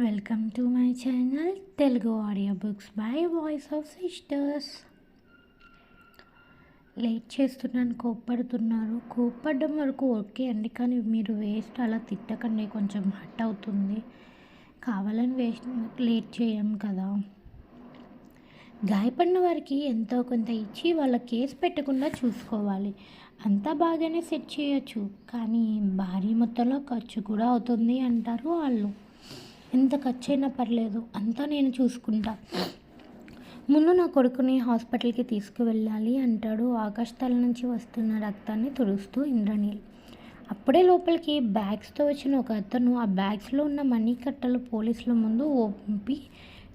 Welcome to my channel Telugu audio books by voice of sisters. Late చేస్తున్నాను, కోప్పడుతున్నారు. కోప్పడడం వరకు okay అండి, కానీ మీరు వేస్ట్ అలా తిట్టకండి, కొంచెం హర్ట్ అవుతుంది. కావాలని లేట్ చేయం కదా. గాయపడిన వారికి ఎంతో కొంత ఇచ్చి వాళ్ళ కేసు పెట్టకుండా చూసుకోవాలి. అంతా బాగానే సెట్ చేయొచ్చు, కానీ భారీ మొత్తంలో ఖర్చు కూడా అవుతుంది అంటారు వాళ్ళు. ఎంత ఖర్చు అయినా పర్లేదు, అంతా నేను చూసుకుంటా. ముందు నా కొడుకుని హాస్పిటల్కి తీసుకువెళ్ళాలి అంటాడు ఆకాష్ తల నుంచి వస్తున్న రక్తాన్ని తుడుస్తూ ఇంద్రనీల్. అప్పుడే లోపలికి బ్యాగ్స్తో వచ్చిన ఒక అతను ఆ బ్యాగ్స్లో ఉన్న మనీ కట్టలు పోలీసుల ముందు ఒంపి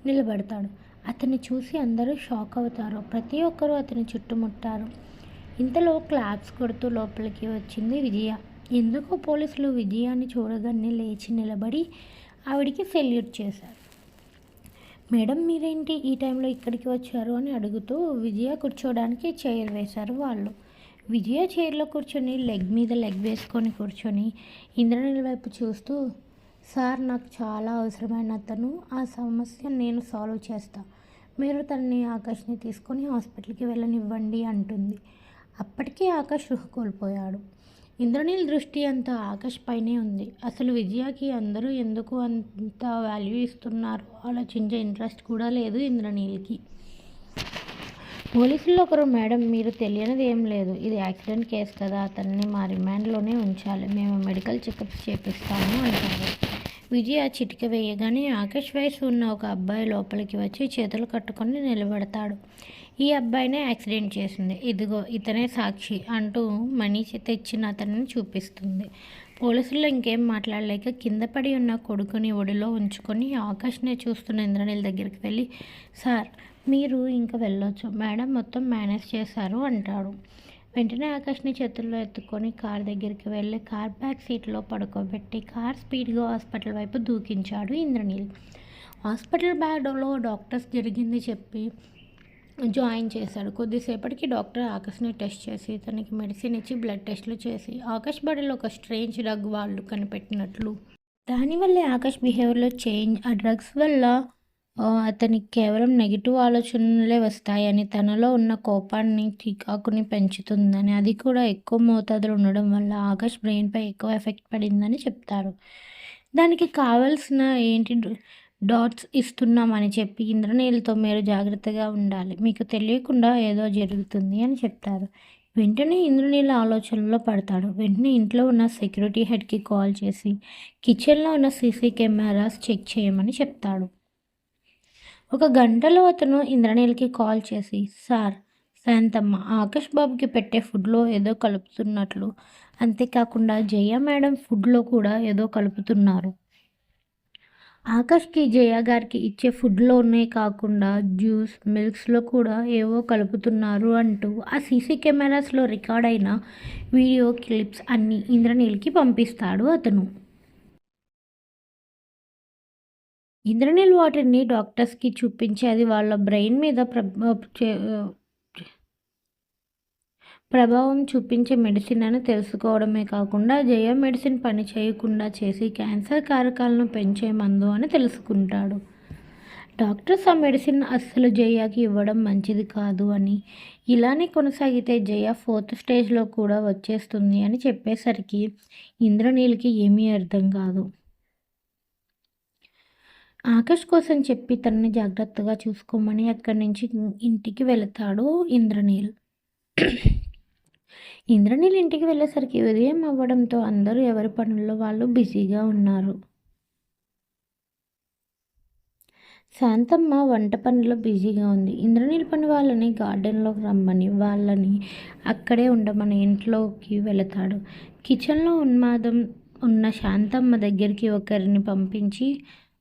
నిలబడతాడు. అతన్ని చూసి అందరూ షాక్ అవుతారు. ప్రతి ఒక్కరూ అతని చుట్టుముట్టారు. ఇంతలో క్లాప్స్ కొడుతూ లోపలికి వచ్చింది విజయ. ఎందుకో పోలీసులు విజయాన్ని చూడగానే లేచి నిలబడి ఆవిడికి సెల్యూట్ చేశారు. మేడం, మీరేంటి ఈ టైంలో ఇక్కడికి వచ్చారు అని అడుగుతూ విజయ కూర్చోడానికి చైర్ వేశారు వాళ్ళు. విజయ చైర్లో కూర్చొని లెగ్ మీద లెగ్ వేసుకొని కూర్చొని ఇంద్రనీల్ వైపు చూస్తూ, సార్, నాకు చాలా అవసరమైన అతను, ఆ సమస్య నేను సాల్వ్ చేస్తా, మీరు తనని ఆకాష్ని తీసుకొని హాస్పిటల్కి వెళ్ళనివ్వండి అంటుంది. అప్పటికే ఆకాష్ రుహ కోల్పోయాడు. ఇంద్రనీల్ దృష్టి అంతా ఆకాష్ పైనే ఉంది. అసలు విజయకి అందరూ ఎందుకు అంత వాల్యూ ఇస్తున్నారు ఆలోచించే ఇంట్రెస్ట్ కూడా లేదు ఇంద్రనీల్కి. పోలీసుల్లో ఒకరు, మేడం, మీరు తెలియనిది ఏం లేదు, ఇది యాక్సిడెంట్ కేసు కదా, అతన్ని మా రిమాండ్లోనే ఉంచాలి, మేము మెడికల్ చెకప్స్ చేపిస్తాము అంటారు. విజయ చిటిక వేయగానే ఆకాష్ వయసు ఉన్న ఒక అబ్బాయి లోపలికి వచ్చి చేతులు కట్టుకొని నిలబడతాడు. ఈ అబ్బాయినే యాక్సిడెంట్ చేసింది, ఇదిగో ఇతనే సాక్షి అంటూ మనీ తెచ్చిన అతనిని చూపిస్తుంది. పోలీసుల్లో ఇంకేం మాట్లాడలేక కింద పడి ఉన్న కొడుకుని ఒడిలో ఉంచుకొని ఆకాష్నే చూస్తున్న ఇంద్రనీల్ దగ్గరికి వెళ్ళి, సార్, మీరు ఇంకా వెళ్ళొచ్చు, మేడం మొత్తం మేనేజ్ చేశారు అంటాడు. వెంటనే ఆకాష్ని చేతుల్లో ఎత్తుకొని కార్ దగ్గరికి వెళ్ళి కార్ బ్యాక్ సీట్లో పడుకోబెట్టి కార్ స్పీడ్గా హాస్పిటల్ వైపు దూకించాడు ఇంద్రనీల్. హాస్పిటల్ బ్యాగ్లో డాక్టర్స్ జరిగింది చెప్పి జాయిన్ చేశాడు. కొద్దిసేపటికి డాక్టర్ ఆకాష్ని టెస్ట్ చేసి తనకి మెడిసిన్ ఇచ్చి బ్లడ్ టెస్ట్లు చేసి ఆకాష్ బాడీలో ఒక స్ట్రేంజ్ డ్రగ్ వాళ్ళు కనిపెట్టినట్లు, దానివల్లే ఆకాష్ బిహేవియర్లో చేంజ్, ఆ డ్రగ్స్ వల్ల అతనికి కేవలం నెగిటివ్ ఆలోచనలే వస్తాయని, తనలో ఉన్న కోపాన్ని చికాకుని పెంచుతుందని, అది కూడా ఎక్కువ మోతాదులో ఉండడం వల్ల ఆకాష్ బ్రెయిన్పై ఎక్కువ ఎఫెక్ట్ పడిందని చెప్తారు. దానికి కావాల్సిన డాట్స్ ఇస్తున్నామని చెప్పి ఇంద్రనీల్తో మీరు జాగ్రత్తగా ఉండాలి, మీకు తెలియకుండా ఏదో జరుగుతుంది అని చెప్తారు. వెంటనే ఇంద్రనీల్ ఆలోచనలో పడతాడు. వెంటనే ఇంట్లో ఉన్న సెక్యూరిటీ హెడ్కి కాల్ చేసి కిచెన్లో ఉన్న సీసీ కెమెరాస్ చెక్ చేయమని చెప్తాడు. ఒక గంటలో అతను ఇంద్రనీల్కి కాల్ చేసి, సార్, శాంతమ్మ ఆకాష్ బాబుకి పెట్టే ఫుడ్లో ఏదో కలుపుతున్నట్లు, అంతేకాకుండా జయ మేడం ఫుడ్లో కూడా ఏదో కలుపుతున్నారు, ఆకాష్కి జయ గారికి ఇచ్చే ఫుడ్లోనే కాకుండా జ్యూస్ మిల్క్స్లో కూడా ఏవో కలుపుతున్నారు అంటూ ఆ సీసీ కెమెరాస్లో రికార్డ్ అయిన వీడియో క్లిప్స్ అన్నీ ఇంద్రనీల్కి పంపిస్తాడు అతను. ఇంద్రనీల్ వాటిని డాక్టర్స్కి చూపించి అది వాళ్ళ బ్రెయిన్ మీద ప్రభావం చూపించే మెడిసిన్ అని తెలుసుకోవడమే కాకుండా జయ మెడిసిన్ పని చేయకుండా చేసి క్యాన్సర్ కారకాలను పెంచే మందు అని తెలుసుకుంటాడు. డాక్టర్స్ ఆ మెడిసిన్ అస్సలు జయకి ఇవ్వడం మంచిది కాదు అని, ఇలానే కొనసాగితే జయ 4th స్టేజ్లో కూడా వచ్చేస్తుంది అని చెప్పేసరికి ఇంద్రనీల్కి ఏమీ అర్థం కాదు. ఆకాష్ కోసం చెప్పి తనని జాగ్రత్తగా చూసుకోమని అక్కడి నుంచి ఇంటికి వెళతాడు ఇంద్రనీల్. ఇంద్రనీల్ ఇంటికి వెళ్ళేసరికి ఉదయం అవ్వడంతో అందరూ ఎవరి పనుల్లో వాళ్ళు బిజీగా ఉన్నారు. శాంతమ్మ వంట పనిలో బిజీగా ఉంది. ఇంద్రనీల్ పని వాళ్ళని గార్డెన్లోకి రమ్మని వాళ్ళని అక్కడే ఉండమని ఇంట్లోకి వెళతాడు. కిచెన్లో ఉన్మాదం ఉన్న శాంతమ్మ దగ్గరికి ఒకరిని పంపించి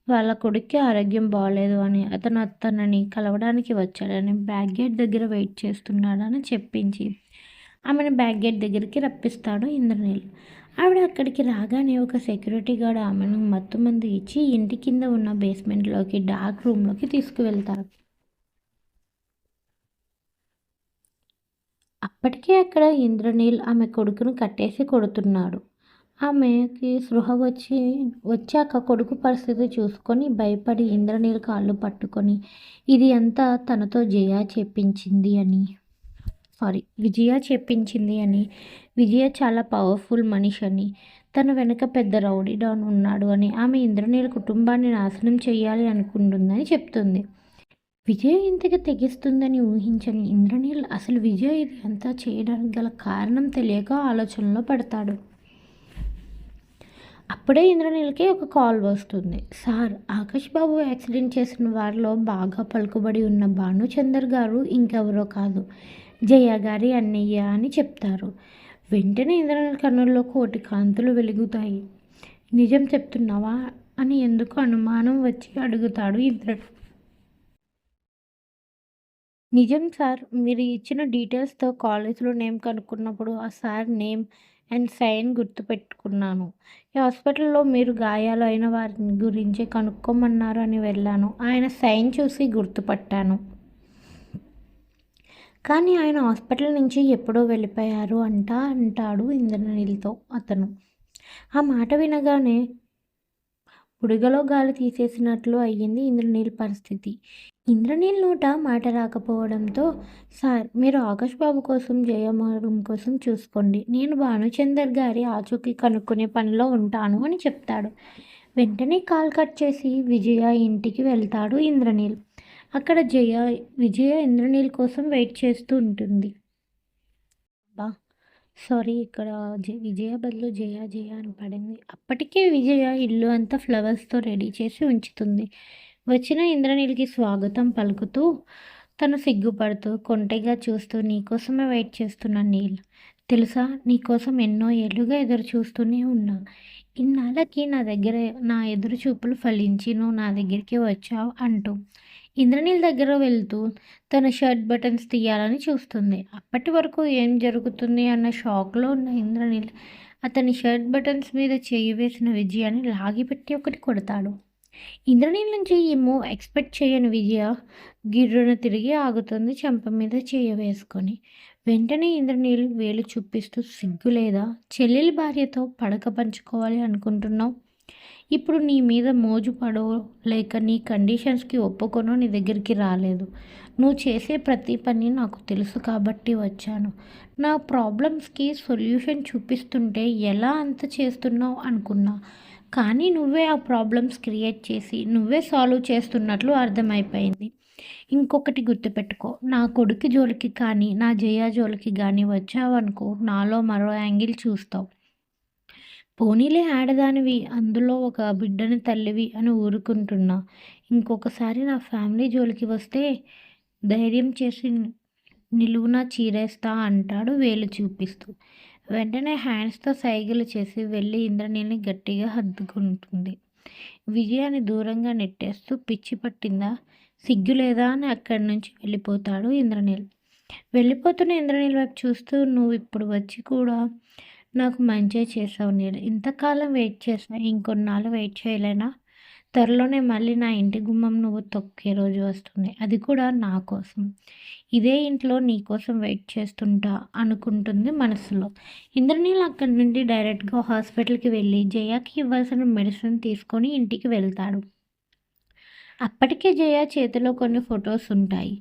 వాళ్ళ కొడుక్కి ఆరోగ్యం బాగోలేదు అని, అతను తనని కలవడానికి వచ్చాడని, బ్యాక్ గేట్ దగ్గర వెయిట్ చేస్తున్నాడని చెప్పించి ఆమెను బ్యాక్ గేట్ దగ్గరికి రప్పిస్తాడు ఇంద్రనీల్. ఆవిడ అక్కడికి రాగానే ఒక సెక్యూరిటీ గార్డ్ ఆమెను మత్తుమందు ఇచ్చి ఇంటి కింద ఉన్న బేస్మెంట్లోకి డార్క్ రూమ్లోకి తీసుకువెళ్తారు. అప్పటికే అక్కడ ఇంద్రనీల్ ఆమె కొడుకును కట్టేసి కొడుతున్నాడు. ఆమెకి స్పృహ వచ్చాక కొడుకు పరిస్థితి చూసుకొని భయపడి ఇంద్రనీల్ కాళ్ళు పట్టుకొని ఇది అంతా తనతో విజయ చెప్పించింది అని విజయ చాలా పవర్ఫుల్ మనిషి అని తన వెనుక పెద్ద రౌడీ డాన్ ఉన్నాడు అని ఆమె ఇంద్రనీల్ కుటుంబాన్ని నాశనం చేయాలి అనుకుంటుందని చెప్తుంది. విజయ్ ఇంతగా తెగిస్తుందని ఊహించని ఇంద్రనీల్ అసలు విజయ్ ఇది అంతా చేయడానికి గల కారణం తెలియక ఆలోచనలో పడతాడు. అప్పుడే ఇంద్రనీల్కి ఒక కాల్ వస్తుంది. సార్, ఆకాష్ బాబు యాక్సిడెంట్ చేసిన వారిలో బాగా పలుకుబడి ఉన్న భానుచందర్ గారు ఇంకెవరో కాదు, జయ గారి అన్నయ్య అని చెప్తారు. వెంటనే ఇంద్రనీల్ కన్నుల్లో కోటి కాంతులు వెలుగుతాయి. నిజం చెప్తున్నావా అని ఎందుకు అనుమానం వచ్చి అడుగుతాడు ఇంద్రుడు. నిజం సార్, మీరు ఇచ్చిన డీటెయిల్స్తో కాలేజ్లో నేమ్ కనుక్కున్నప్పుడు ఆ సార్ నేమ్ అండ్ సైన్ గుర్తుపెట్టుకున్నాను. ఈ హాస్పిటల్లో మీరు గాయాలు అయిన వారి గురించి కనుక్కోమన్నారు అని వెళ్ళాను. ఆయన సైన్ చూసి గుర్తుపట్టాను. కానీ ఆయన హాస్పిటల్ నుంచి ఎప్పుడో వెళ్ళిపోయారు అంటాడు ఇంద్రనీల్తో అతను. ఆ మాట వినగానే బుడగలో గాలి తీసేసినట్లు అయ్యింది ఇంద్రనీల్ పరిస్థితి. ఇంద్రనీల్ నోట మాట రాకపోవడంతో, సార్, మీరు ఆకాష్ బాబు కోసం జయమరం కోసం చూసుకోండి, నేను భానుచందర్ గారి ఆచూకీ కనుక్కునే పనిలో ఉంటాను అని చెప్తాడు. వెంటనే కాల్ కట్ చేసి విజయ ఇంటికి వెళ్తాడు ఇంద్రనీల్. అక్కడ విజయ ఇంద్రనీల్ కోసం వెయిట్ చేస్తూ ఉంటుంది. సారీ, ఇక్కడ విజయ బదులు జయ అని పడింది. అప్పటికే విజయ ఇల్లు అంతా ఫ్లవర్స్తో రెడీ చేసి ఉంచుతుంది. వచ్చిన ఇంద్రనీల్కి స్వాగతం పలుకుతూ తను సిగ్గుపడుతూ కొంటెగా చూస్తూ నీకోసమే వెయిట్ చేస్తున్నా నీల్. తెలుసా, నీకోసం ఎన్నో ఏళ్ళుగా ఎదురు చూస్తూనే ఉన్నా. ఇన్నాళ్ళకి నా ఎదురు చూపులు ఫలించి నువ్వు నా దగ్గరికి వచ్చావు అంటూ ఇంద్రనీల్ దగ్గర వెళ్తూ తన షర్ట్ బటన్స్ తీయాలని చూస్తుంది. అప్పటి వరకు ఏం జరుగుతుంది అన్న షాక్లో ఉన్న ఇంద్రనీల్ అతని షర్ట్ బటన్స్ మీద చేయి వేసిన విజయాన్ని లాగిపెట్టి ఒకటి కొడతాడు. ఇంద్రనీల్ నుంచి ఈ మూవ్ ఎక్స్పెక్ట్ చేయని విజయ గిర్రున తిరిగి ఆగుతుంది చెంప మీద చేయి వేసుకొని. వెంటనే ఇంద్రనీల్ వేలు చూపిస్తూ సిగ్గులేదా, చెల్లెలి భార్యతో పడక పంచుకోవాలి అనుకుంటున్నావు? ఇప్పుడు నీ మీద మోజు పడో లేక నీ కండిషన్స్కి ఒప్పుకొనో నీ దగ్గరికి రాలేదు. నువ్వు చేసే ప్రతి పని నాకు తెలుసు కాబట్టి వచ్చాను. నా ప్రాబ్లమ్స్కి సొల్యూషన్ చూపిస్తుంటే ఎలా అంత చేస్తున్నావు అనుకున్నా. కానీ నువ్వే ఆ ప్రాబ్లమ్స్ క్రియేట్ చేసి నువ్వే సాల్వ్ చేస్తున్నట్లు అర్థమైపోయింది. ఇంకొకటి గుర్తుపెట్టుకో, నా కొడుకు జోలికి కానీ నా జయ జోలికి కానీ వచ్చావనుకో నాలో మరో యాంగిల్ చూస్తావు. పోనీలే ఆడదానివి, అందులో ఒక బిడ్డని తల్లివి అని ఊరుకుంటున్నా. ఇంకొకసారి నా ఫ్యామిలీ జోలికి వస్తే ధైర్యం చేసి నిలువునా చీరేస్తా అంటాడు వేలు చూపిస్తూ. వెంటనే హ్యాండ్స్తో సైగలు చేసి వెళ్ళి ఇంద్రనీల్ని గట్టిగా హత్తుకుంటుంది. విజయాన్ని దూరంగా నెట్టేస్తూ పిచ్చి పట్టిందా, సిగ్గులేదా అని అక్కడి నుంచి వెళ్ళిపోతాడు ఇంద్రనీల్. వెళ్ళిపోతున్న ఇంద్రనీల్ వైపు చూస్తూ నువ్వు ఇప్పుడు వచ్చి కూడా నాకు మంచే చేసావు నీల్. ఇంతకాలం వెయిట్ చేసా, ఇంకొన్నాళ్ళు వెయిట్ చేయలేనా? త్వరలోనే మళ్ళీ నా ఇంటి గుమ్మం నువ్వు తొక్కే రోజు వస్తుంది, అది కూడా నా కోసం. ఇదే ఇంట్లో నీ కోసం వెయిట్ చేస్తుంటా అనుకుంటుంది మనసులో. ఇంద్రనీల్ అక్కడి నుండి డైరెక్ట్గా హాస్పిటల్కి వెళ్ళి జయాకి ఇవ్వాల్సిన మెడిసిన్ తీసుకొని ఇంటికి వెళ్తాడు. అప్పటికే జయ చేతిలో కొన్ని ఫొటోస్ ఉంటాయి.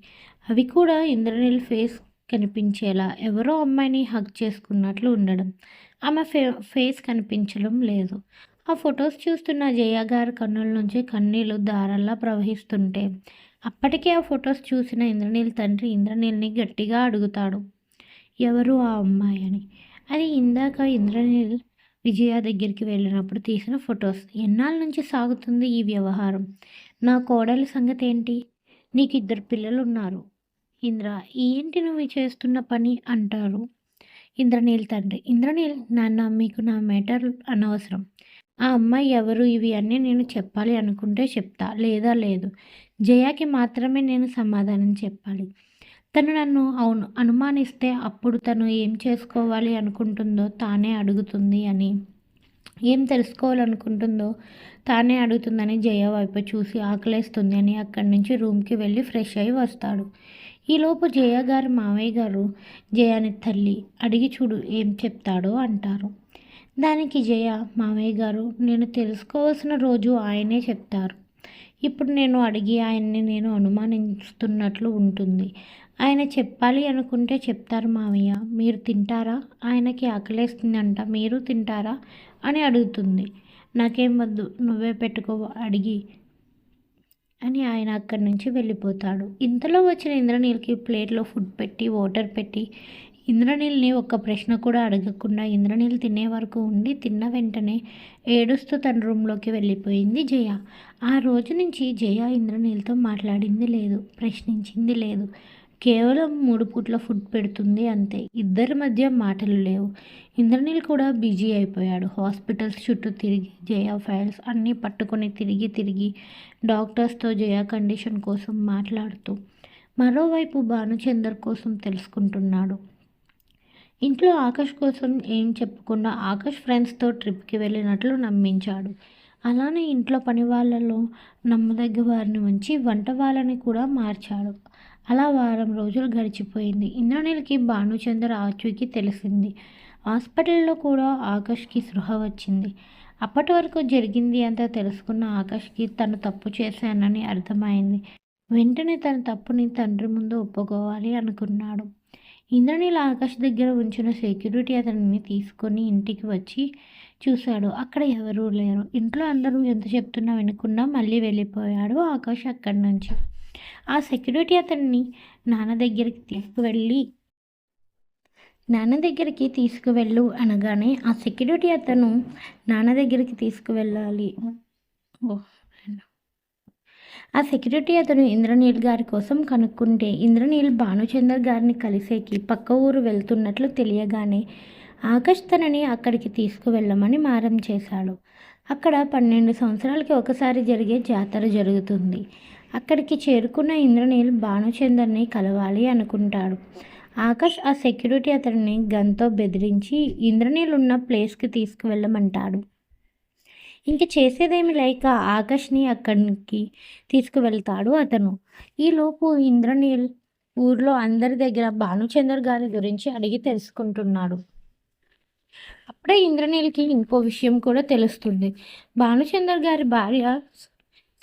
అవి కూడా ఇంద్రనీల్ ఫేస్ కనిపించేలా ఎవరో అమ్మాయిని హగ్ చేసుకున్నట్లు ఉండడం, ఆమె ఫేస్ కనిపించడం లేదు. ఆ ఫొటోస్ చూస్తున్న జయ గారి కన్నుల నుంచి కన్నీళ్ళు దారాల్లా ప్రవహిస్తుంటే అప్పటికే ఆ ఫొటోస్ చూసిన ఇంద్రనీల్ తండ్రి ఇంద్రనీల్ని గట్టిగా అడుగుతాడు, ఎవరు ఆ అమ్మాయి అని. అది ఇందాక ఇంద్రనీల్ విజయ దగ్గరికి వెళ్ళినప్పుడు తీసిన ఫొటోస్. ఎన్నాళ్ళ నుంచి సాగుతుంది ఈ వ్యవహారం? నా కోడలి సంగతి ఏంటి? నీకు 2 పిల్లలు ఉన్నారు ఇంద్ర, ఏంటి నువ్వు చేస్తున్న పని అంటారు ఇంద్రనీల్ తండ్రి. ఇంద్రనీల్, నాన్న, మీకు నా మ్యాటర్ అనవసరం. ఆ అమ్మాయి ఎవరు, ఇవి అన్నీ నేను చెప్పాలి అనుకుంటే చెప్తా, లేదా లేదు. జయాకి మాత్రమే నేను సమాధానం చెప్పాలి. తను నన్ను అనుమానిస్తే అప్పుడు తను ఏం చేసుకోవాలి అనుకుంటుందో తానే అడుగుతుంది అని, ఏం తెలుసుకోవాలనుకుంటుందో తానే అడుగుతుందని జయ వైపు చూసి ఆకలేస్తుంది అని అక్కడి నుంచి రూమ్కి వెళ్ళి ఫ్రెష్ అయి వస్తాడు. ఈలోపు జయ గారి మావయ్య గారు జయాని తల్లి అడిగి చూడు ఏం చెప్తాడో అంటారు. దానికి జయ, మామయ్య గారు, నేను తెలుసుకోవాల్సిన రోజు ఆయనే చెప్తారు. ఇప్పుడు నేను అడిగి ఆయన్ని నేను అనుమానిస్తున్నట్లు ఉంటుంది. ఆయన చెప్పాలి అనుకుంటే చెప్తారు మామయ్య. మీరు తింటారా? ఆయనకి ఆకలేస్తుందంట, మీరు తింటారా అని అడుగుతుంది. నాకేం వద్దు, నువ్వే పెట్టుకో అడిగి అని ఆయన అక్కడి నుంచి వెళ్ళిపోతాడు. ఇంతలో వచ్చిన ఇంద్రనీల్కి ప్లేట్లో ఫుడ్ పెట్టి వాటర్ పెట్టి ఇంద్రనీల్ని ఒక్క ప్రశ్న కూడా అడగకుండా ఇంద్రనీల్ తినే వరకు ఉండి తిన్న వెంటనే ఏడుస్తూ తన రూమ్లోకి వెళ్ళిపోయింది జయ. ఆ రోజు నుంచి జయ ఇంద్రనీల్తో మాట్లాడింది లేదు, ప్రశ్నించింది లేదు. కేవలం 3 పూట్ల ఫుడ్ పెడుతుంది అంతే. ఇద్దరి మధ్య మాటలు లేవు. ఇంద్రనీల్ కూడా బిజీ అయిపోయాడు. హాస్పిటల్స్ చుట్టూ తిరిగి జయ ఫైల్స్ అన్నీ పట్టుకొని తిరిగి డాక్టర్స్తో జయ కండిషన్ కోసం మాట్లాడుతూ మరోవైపు భానుచందర్ కోసం తెలుసుకుంటున్నాడు. ఇంట్లో ఆకాష్ కోసం ఏం చెప్పకుండా ఆకాష్ ఫ్రెండ్స్తో ట్రిప్కి వెళ్ళినట్లు నమ్మించాడు. అలానే ఇంట్లో పని వాళ్ళలో నమ్మదగ్గ వారిని ఉంచి వంట వాళ్ళని కూడా మార్చాడు. అలా వారం రోజులు గడిచిపోయింది. ఇంద్రనీల్కి భానుచందర్ ఆచూకీ తెలిసింది. హాస్పిటల్లో కూడా ఆకాష్కి స్పృహ వచ్చింది. అప్పటి వరకు జరిగింది అంతా తెలుసుకున్న ఆకాష్కి తను తప్పు చేశానని అర్థమైంది. వెంటనే తన తప్పుని తండ్రి ముందు ఒప్పుకోవాలి అనుకున్నాడు. ఇంద్రనీల్ ఆకాష్ దగ్గర ఉంచిన సెక్యూరిటీ అతనిని తీసుకొని ఇంటికి వచ్చి చూశాడు. అక్కడ ఎవరూ లేరు. ఇంట్లో అందరూ ఎంత చెప్తున్నా వినకుండా మళ్ళీ వెళ్ళిపోయాడు ఆకాష్ అక్కడి నుంచి. ఆ సెక్యూరిటీ అతన్ని నాన్న దగ్గరికి తీసుకువెళ్ళు అనగానే ఆ సెక్యూరిటీ అతను నాన్న దగ్గరికి తీసుకువెళ్ళాలి. ఆ సెక్యూరిటీ అతను ఇంద్రనీల్ గారి కోసం కనుక్కుంటే ఇంద్రనీల్ భానుచందర్ గారిని కలిసేకి పక్క ఊరు వెళ్తున్నట్లు తెలియగానే ఆకాష్ తనని అక్కడికి తీసుకువెళ్ళమని మారం చేశాడు. అక్కడ 12 సంవత్సరాలకి ఒకసారి జరిగే జాతర జరుగుతుంది. అక్కడికి చేరుకున్న ఇంద్రనీల్ భానుచందర్ని కలవాలి అనుకుంటాడు. ఆకాష్ ఆ సెక్యూరిటీ అతనిని గన్తో బెదిరించి ఇంద్రనీల్ ఉన్న ప్లేస్కి తీసుకువెళ్ళమంటాడు. ఇంక చేసేదేమి లేక ఆకాష్ని అక్కడికి తీసుకువెళ్తాడు అతను. ఈలోపు ఇంద్రనీల్ ఊర్లో అందరి దగ్గర భానుచందర్ గారి గురించి అడిగి తెలుసుకుంటున్నాడు. అప్పుడే ఇంద్రనీల్కి ఇంకో విషయం కూడా తెలుస్తుంది. భానుచందర్ గారి భార్య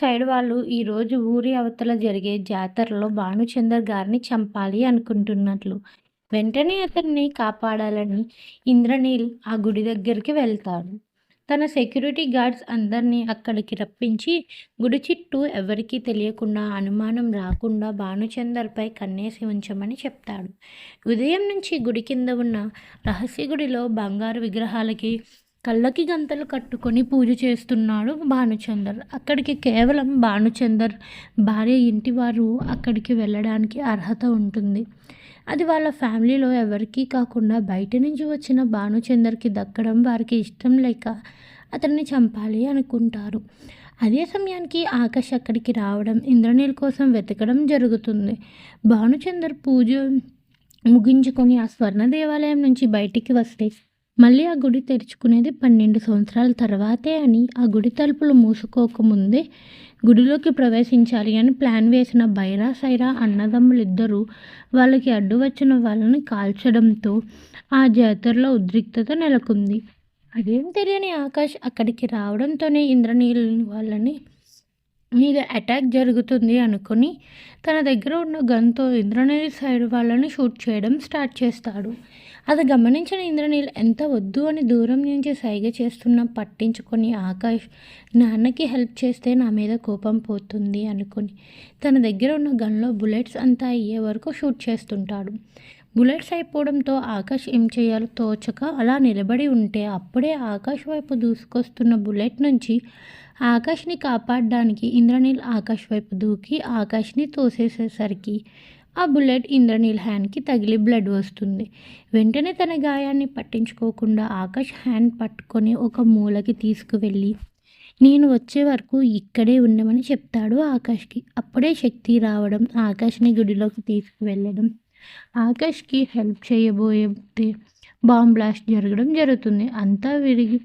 సైడ్ వాళ్ళు ఈరోజు ఊరి అవతల జరిగే జాతరలో భానుచందర్ గారిని చంపాలి అనుకుంటున్నట్లు. వెంటనే అతన్ని కాపాడాలని ఇంద్రనీల్ ఆ గుడి దగ్గరికి వెళ్తాడు. తన సెక్యూరిటీ గార్డ్స్ అందరినీ అక్కడికి రప్పించి గుడి చుట్టూ ఎవరికీ తెలియకుండా అనుమానం రాకుండా భానుచందర్పై కన్నేసి ఉంచమని చెప్తాడు. ఉదయం నుంచి గుడి కింద ఉన్న రహస్య గుడిలో బంగారు విగ్రహాలకి కళ్ళకి గంతలు కట్టుకొని పూజ చేస్తున్నాడు భానుచందర్. అక్కడికి కేవలం భానుచందర్ భార్య ఇంటివారు అక్కడికి వెళ్ళడానికి అర్హత ఉంటుంది. అది వాళ్ళ ఫ్యామిలీలో ఎవరికీ కాకుండా బయట నుంచి వచ్చిన భానుచందర్కి దక్కడం వారికి ఇష్టం లేక అతన్ని చంపాలి అనుకుంటారు. అదే సమయానికి ఆకాష్ అక్కడికి రావడం, ఇంద్రనీల్ కోసం వెతకడం జరుగుతుంది. భానుచందర్ పూజ ముగించుకొని ఆ స్వర్ణ దేవాలయం నుంచి బయటికి వస్తే మళ్ళీ ఆ గుడి తెరుచుకునేది 12 సంవత్సరాల తర్వాతే అని, ఆ గుడి తలుపులు మూసుకోకముందే గుడిలోకి ప్రవేశించాలి అని ప్లాన్ వేసిన బైరా సైరా అన్నదమ్ములిద్దరూ వాళ్ళకి అడ్డు వచ్చిన వాళ్ళని కాల్చడంతో ఆ జాతరలో ఉద్రిక్తత నెలకొంది. అదేం తెలియని ఆకాష్ అక్కడికి రావడంతోనే ఇంద్రనీల్ వాళ్ళని మీద అటాక్ జరుగుతుంది అనుకుని తన దగ్గర ఉన్న గన్తో ఇంద్రనీల్ సైడ్ వాళ్ళని షూట్ చేయడం స్టార్ట్ చేస్తాడు. అది గమనించిన ఇంద్రనీల్ ఎంత వద్దు అని దూరం నుంచి సైగ చేస్తున్నా పట్టించుకొని ఆకాష్ నాన్నకి హెల్ప్ చేస్తే నా మీద కోపం పోతుంది అనుకుని తన దగ్గర ఉన్న గన్లో బుల్లెట్స్ అంతా అయ్యే వరకు షూట్ చేస్తుంటాడు. బుల్లెట్స్ అయిపోవడంతో ఆకాష్ ఏం చేయాలో తోచక అలా నిలబడి ఉంటే అప్పుడే ఆకాష్ వైపు దూసుకొస్తున్న బుల్లెట్ నుంచి ఆకాష్ని కాపాడడానికి ఇంద్రనీల్ ఆకాష్ వైపు దూకి ఆకాష్ని తోసేసేసరికి ఆ బుల్లెట్ ఇంద్రనీల్ హ్యాండ్కి తగిలి బ్లడ్ వస్తుంది. వెంటనే తన గాయాన్ని పట్టించుకోకుండా ఆకాష్ హ్యాండ్ పట్టుకొని ఒక మూలకి తీసుకువెళ్ళి నేను వచ్చే వరకు ఇక్కడే ఉండమని చెప్తాడు ఆకాష్కి. అప్పుడే శక్తి రావడం, ఆకాష్ని గుడిలోకి తీసుకువెళ్ళడం, ఆకాష్కి హెల్ప్ చేయబోయే బాంబ్ బ్లాస్ట్ జరగడం జరుగుతుంది. అంతా విరిగి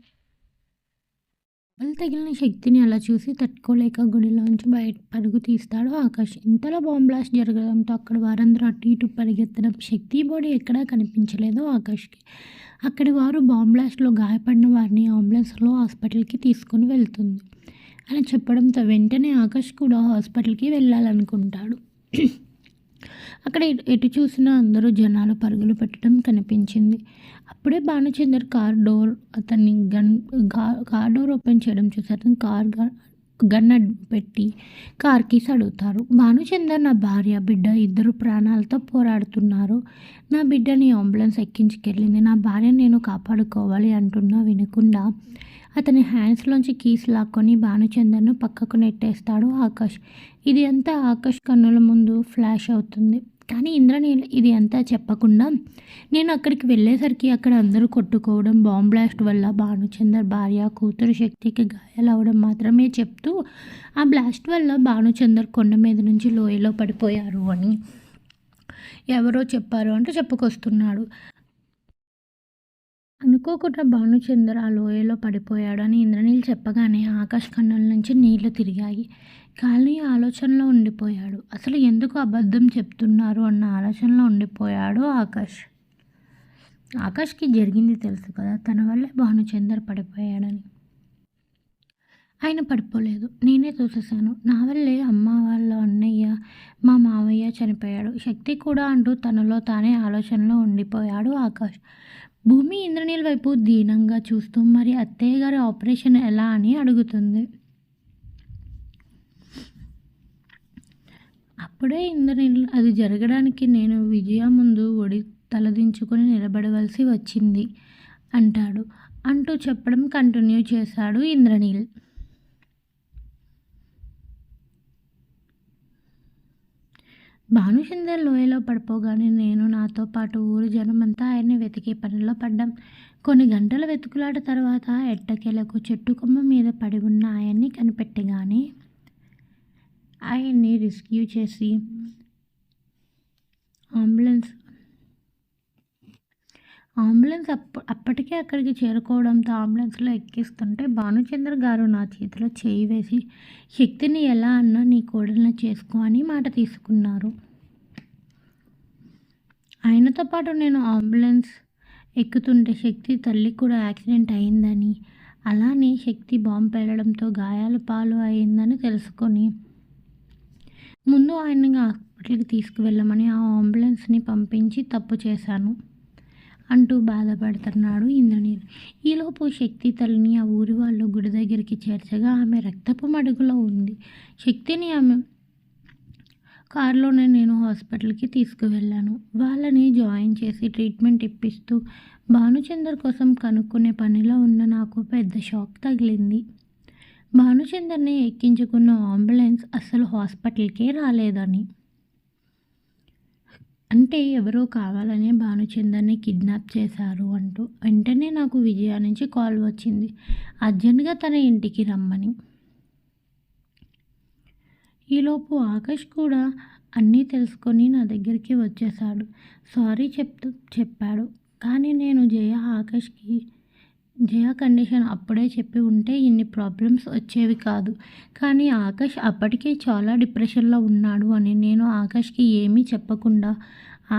తగిలిన శక్తిని అలా చూసి తట్టుకోలేక గుడిలోంచి బయట పరుగు తీస్తాడు ఆకాష్. ఇంతలో బాంబ్ బ్లాస్ట్ జరగడంతో అక్కడ వారందరూ అటు ఇటు పరిగెత్తడం, శక్తి బాడీ ఎక్కడా కనిపించలేదు ఆకాష్కి. అక్కడి వారు బాంబ్ బ్లాస్ట్‌లో గాయపడిన వారిని అంబులెన్స్‌లో హాస్పిటల్‌కి తీసుకొని వెళ్తుంది అని చెప్పడంతో వెంటనే ఆకాష్ కూడా హాస్పిటల్‌కి వెళ్ళాలనుకుంటాడు. అక్కడ ఎటు చూసినా అందరూ జనాలు పరుగులు పెట్టడం కనిపించింది. అప్పుడే భానుచందర్ కార్ డోర్ అతన్ని కార్ డోర్ ఓపెన్ చేయడం చూసి అతను గన్ పెట్టి కార్ కీస్ అడుగుతారు. భానుచందర్ నా భార్య, బిడ్డ ఇద్దరు ప్రాణాలతో పోరాడుతున్నారు. నా బిడ్డని అంబులెన్స్ ఎక్కించుకెళ్ళింది. నా భార్యను నేను కాపాడుకోవాలి అంటున్నా వినకుండా అతని హ్యాండ్స్లోంచి కీస్ లాక్కొని భానుచందర్ను పక్కకు నెట్టేస్తాడు ఆకాష్. ఇది అంతా ఆకాష్ కన్నుల ముందు ఫ్లాష్ అవుతుంది. కానీ ఇంద్రనీల్ ఇది అంతా చెప్పకుండా నేను అక్కడికి వెళ్ళేసరికి అక్కడ అందరూ కొట్టుకోవడం, బాంబ్ బ్లాస్ట్ వల్ల భానుచందర్ భార్య, కూతురు శక్తికి గాయాలవడం మాత్రమే చెప్తూ ఆ బ్లాస్ట్ వల్ల భానుచందర్ కొండ మీద నుంచి లోయలో పడిపోయారు అని ఎవరో చెప్పారు అంటూ చెప్పుకొస్తున్నాడు. అనుకోకుండా భానుచందర్ ఆ లోయలో పడిపోయాడని ఇంద్రనీల్ చెప్పగానే ఆకాష్ కన్నుల నుంచి నీళ్లు తిరిగాయి. కానీ ఆలోచనలో ఉండిపోయాడు. అసలు ఎందుకు అబద్ధం చెప్తున్నారు అన్న ఆలోచనలో ఉండిపోయాడు ఆకాష్. ఆకాష్కి జరిగింది తెలుసు కదా, తన వల్లే భానుచందర్ పడిపోయాడని. ఆయన పడిపోలేదు, నేనే చూసేశాను. నా వల్లే అమ్మ వాళ్ళ అన్నయ్య, మా మావయ్య చనిపోయాడు, శక్తి కూడా అంటూ తనలో తానే ఆలోచనలో ఉండిపోయాడు ఆకాష్. భూమి ఇంద్రనీల్ వైపు దీనంగా చూస్తూ మరి అత్తయ్య గారి ఆపరేషన్ ఎలా అని అడుగుతుంది. అప్పుడే ఇంద్రనీల్ అది జరగడానికి నేను విజయ ముందు తలదించుకొని నిలబడవలసి వచ్చింది అంటాడు. అంటూ చెప్పడం కంటిన్యూ చేశాడు ఇంద్రనీల్. భానుచందర్ లోయలో పడిపోగానే నేను, నాతో పాటు ఊరు జనమంతా ఆయన్ని వెతికే పనిలో పడ్డాం. కొన్ని గంటల వెతుకులాట తర్వాత ఎట్టకేలకు చెట్టు కొమ్మ మీద పడి ఉన్న ఆయన్ని కనిపెట్టగానే ఆయన్ని రెస్క్యూ చేసి అంబులెన్స్ అప్పటికే అక్కడికి చేరుకోవడంతో అంబులెన్స్లో ఎక్కిస్తుంటే భానుచందర్ గారు నా చేతిలో చేయి వేసి శక్తిని ఎలా అన్నా నీ కోడలను చేసుకో అని మాట తీసుకున్నారు. ఆయనతో పాటు నేను అంబులెన్స్ ఎక్కుతుంటే శక్తి తల్లి కూడా యాక్సిడెంట్ అయిందని, అలానే శక్తి బాంబు పేలడంతో గాయాల పాలు అయిందని తెలుసుకొని ముందు ఆయన్ని హాస్పిటల్కి తీసుకువెళ్ళమని ఆ అంబులెన్స్ని పంపించి తప్పు చేశాను అంటూ బాధపడుతున్నాడు ఇంద్రనీల్. ఈలోపు శక్తి తల్లిని ఆ ఊరి వాళ్ళు గుడి దగ్గరికి చేర్చగా ఆమె రక్తపు మడుగులో ఉంది. శక్తిని ఆమె కారులోనే నేను హాస్పిటల్కి తీసుకువెళ్ళాను. వాళ్ళని జాయిన్ చేసి ట్రీట్మెంట్ ఇప్పిస్తూ భానుచందర్ కోసం కనుక్కునే పనిలో ఉన్న నాకు పెద్ద షాక్ తగిలింది. భానుచందర్ని ఎక్కించుకున్న అంబులెన్స్ అస్సలు హాస్పిటల్కే రాలేదని, అంటే ఎవరో కావాలనే భానుచందర్ని కిడ్నాప్ చేశారు అంటూ వెంటనే నాకు విజయ నుంచి కాల్ వచ్చింది, అర్జెంటుగా తన ఇంటికి రమ్మని. ఈలోపు ఆకాష్ కూడా అన్నీ తెలుసుకొని నా దగ్గరికి వచ్చేసాడు. సారీ చెప్పాడు. కానీ నేను జయ కండిషన్ అప్పుడే చెప్పి ఉంటే ఇన్ని ప్రాబ్లమ్స్ వచ్చేవి కాదు. కానీ ఆకాష్ అప్పటికే చాలా డిప్రెషన్లో ఉన్నాడు అని నేను ఆకాష్కి ఏమీ చెప్పకుండా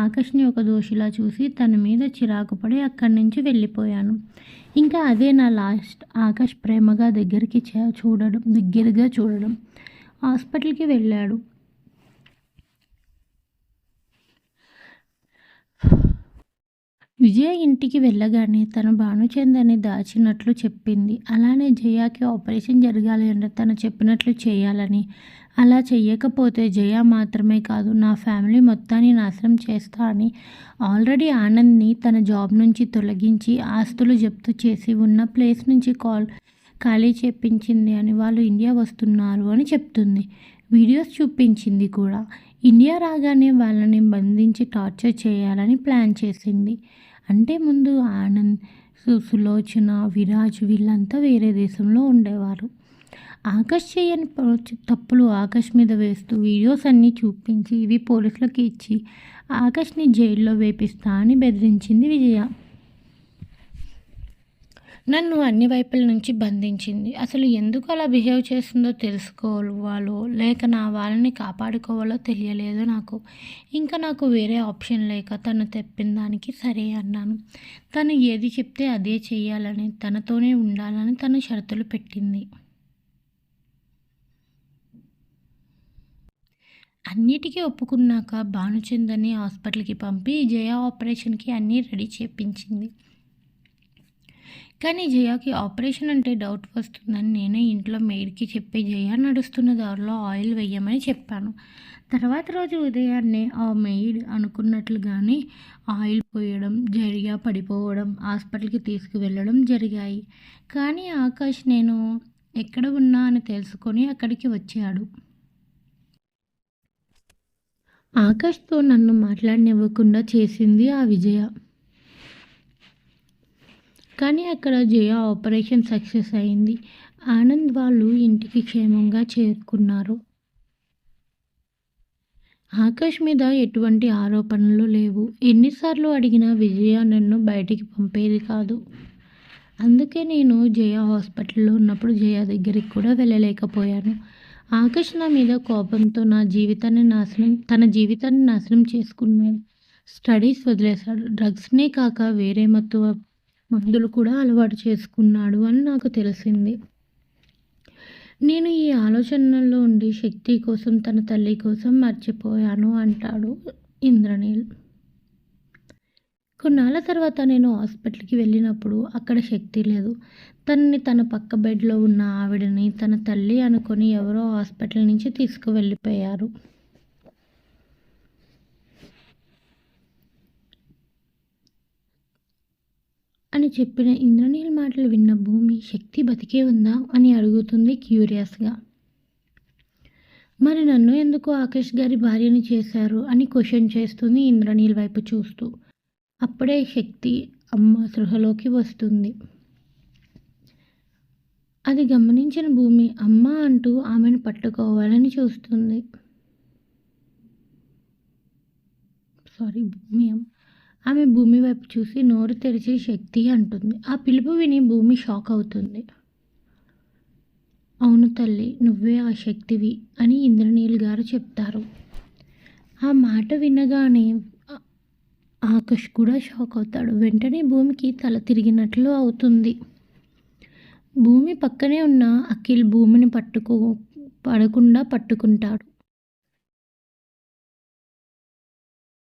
ఆకాష్ని ఒక దోషిలా చూసి తన మీద చిరాకు పడి అక్కడి నుంచి వెళ్ళిపోయాను. ఇంకా అదే నా లాస్ట్. ఆకాష్ ప్రేమగా దగ్గరగా చూడడం. హాస్పిటల్కి వెళ్ళాడు. విజయ ఇంటికి వెళ్ళగానే తన భానుచందర్ని దాచినట్లు చెప్పింది. అలానే జయాకి ఆపరేషన్ జరగాలి అంటే తను చెప్పినట్లు చేయాలని, అలా చెయ్యకపోతే జయ మాత్రమే కాదు నా ఫ్యామిలీ మొత్తాన్ని నాశనం చేస్తా అని ఆల్రెడీ ఆనంద్ని తన జాబ్ నుంచి తొలగించి ఆస్తులు జప్తు చేసి ఉన్న ప్లేస్ నుంచి ఖాళీ చేపించింది అని, వాళ్ళు ఇండియా వస్తున్నారు అని చెప్తుంది. వీడియోస్ చూపించింది కూడా. ఇండియా రాగానే వాళ్ళని బంధించి టార్చర్ చేయాలని ప్లాన్ చేసింది. అంటే ముందు ఆనంద్, సులోచన, విరాజ్ వీళ్ళంతా వేరే దేశంలో ఉండేవారు. ఆకాష్ చేయని తప్పులు ఆకాష్ మీద వేస్తూ వీడియోస్ అన్నీ చూపించి ఇవి పోలీసులకు ఇచ్చి ఆకాష్ని జైల్లో వేపిస్తా అని బెదిరించింది విజయ. నన్ను అన్ని వైపుల నుంచి బంధించింది. అసలు ఎందుకు అలా బిహేవ్ చేస్తుందో తెలుసుకోవాలో, లేక నా వాళ్ళని కాపాడుకోవాలో తెలియలేదు నాకు. ఇంకా నాకు వేరే ఆప్షన్ లేక తను తెప్పిన దానికి సరే అన్నాను. తను ఏది చెప్తే అదే చెయ్యాలని, తనతోనే ఉండాలని తను షరతులు పెట్టింది. అన్నిటికీ ఒప్పుకున్నాక భానుచందర్ని హాస్పిటల్కి పంపి జయ ఆపరేషన్కి అన్నీ రెడీ చేపించింది. కానీ జయాకి ఆపరేషన్ అంటే డౌట్ వస్తుందని నేనే ఇంట్లో మెయిడ్కి చెప్పి జయ నడుస్తున్న దారిలో ఆయిల్ వేయమని చెప్పాను. తర్వాత రోజు ఉదయాన్నే ఆ మెయిడ్ అనుకున్నట్లుగానే ఆయిల్ పోయడం, జయ పడిపోవడం, హాస్పిటల్కి తీసుకువెళ్ళడం జరిగాయి. కానీ ఆకాష్ నేను ఎక్కడ ఉన్నా అని తెలుసుకొని అక్కడికి వచ్చాడు. ఆకాష్తో నన్ను మాట్లాడనివ్వకుండా చేసింది ఆ విజయ. కానీ అక్కడ జయ ఆపరేషన్ సక్సెస్ అయింది. ఆనంద్ వాళ్ళు ఇంటికి క్షేమంగా చేరుకున్నారు. ఆకాష్ మీద ఎటువంటి ఆరోపణలు లేవు. ఎన్నిసార్లు అడిగినా విజయ నన్ను బయటికి పంపేది కాదు. అందుకే నేను జయ హాస్పిటల్లో ఉన్నప్పుడు జయ దగ్గరికి కూడా వెళ్ళలేకపోయాను. ఆకాష్ నా మీద కోపంతో తన జీవితాన్ని నాశనం చేసుకున్నాడు. స్టడీస్ వదిలేశాడు. డ్రగ్స్నే కాక వేరే మందులు కూడా అలవాటు చేసుకున్నాడు అని నాకు తెలిసింది. నేను ఈ ఆలోచనల్లో ఉండి శక్తి కోసం, తన తల్లి కోసం మర్చిపోయాను అంటాడు ఇంద్రనీల్. కొన్నాళ్ళ తర్వాత నేను హాస్పిటల్కి వెళ్ళినప్పుడు అక్కడ శక్తి లేదు. తనని తన పక్క బెడ్లో ఉన్న ఆవిడని తన తల్లి అనుకొని ఎవరో హాస్పిటల్ నుంచి తీసుకువెళ్ళిపోయారు. అని చెప్పిన ఇంద్రనీల్ మాటలు విన్న భూమి శక్తి బతికే ఉందా అని అడుగుతుంది క్యూరియస్గా. మరి నన్ను ఎందుకు ఆకాష్ గారి భార్యని చేశారు అని క్వశ్చన్ చేస్తుంది ఇంద్రనీల్ వైపు చూస్తూ. అప్పుడే శక్తి అమ్మ సృహలోకి వస్తుంది. అది గమనించిన భూమి అమ్మ అంటూ ఆమెను పట్టుకోవాలని చూస్తుంది. ఆమె భూమి వైపు చూసి నోరు తెరిచి శక్తి అంటుంది. ఆ పిలుపు విని భూమి షాక్ అవుతుంది. అవును తల్లి, నువ్వే ఆ శక్తివి అని ఇంద్రనీల్ గారు చెప్తారు. ఆ మాట వినగానే ఆకాష్ కూడా షాక్ అవుతాడు. వెంటనే భూమికి తల తిరిగినట్లు అవుతుంది. భూమి పక్కనే ఉన్న అఖిల్ భూమిని పడకుండా పట్టుకుంటాడు.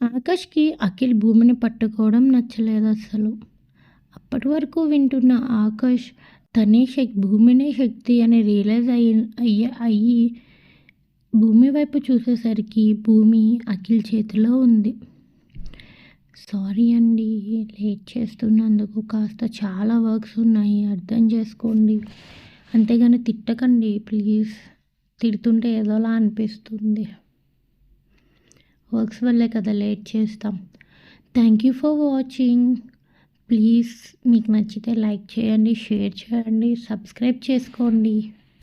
ఆకాష్కి అఖిల్ భూమిని పట్టుకోవడం నచ్చలేదు అసలు. అప్పటి వరకు వింటున్న ఆకాష్ తనే భూమినే శక్తి అని రియలైజ్ అయ్యి భూమి వైపు చూసేసరికి భూమి అఖిల్ చేతిలో ఉంది. సారీ అండి, లేట్ చేస్తున్నందుకు. కాస్త చాలా వర్క్స్ ఉన్నాయి, అర్థం చేసుకోండి. అంతేగాని తిట్టకండి ప్లీజ్. తిడుతుంటే ఏదోలా అనిపిస్తుంది. వర్క్స్ వల్లే కదా లేట్ చేస్తాం. Thank you for watching. Please మీకు నచ్చితే లైక్ చేయండి, షేర్ చేయండి, సబ్స్క్రైబ్ చేసుకోండి.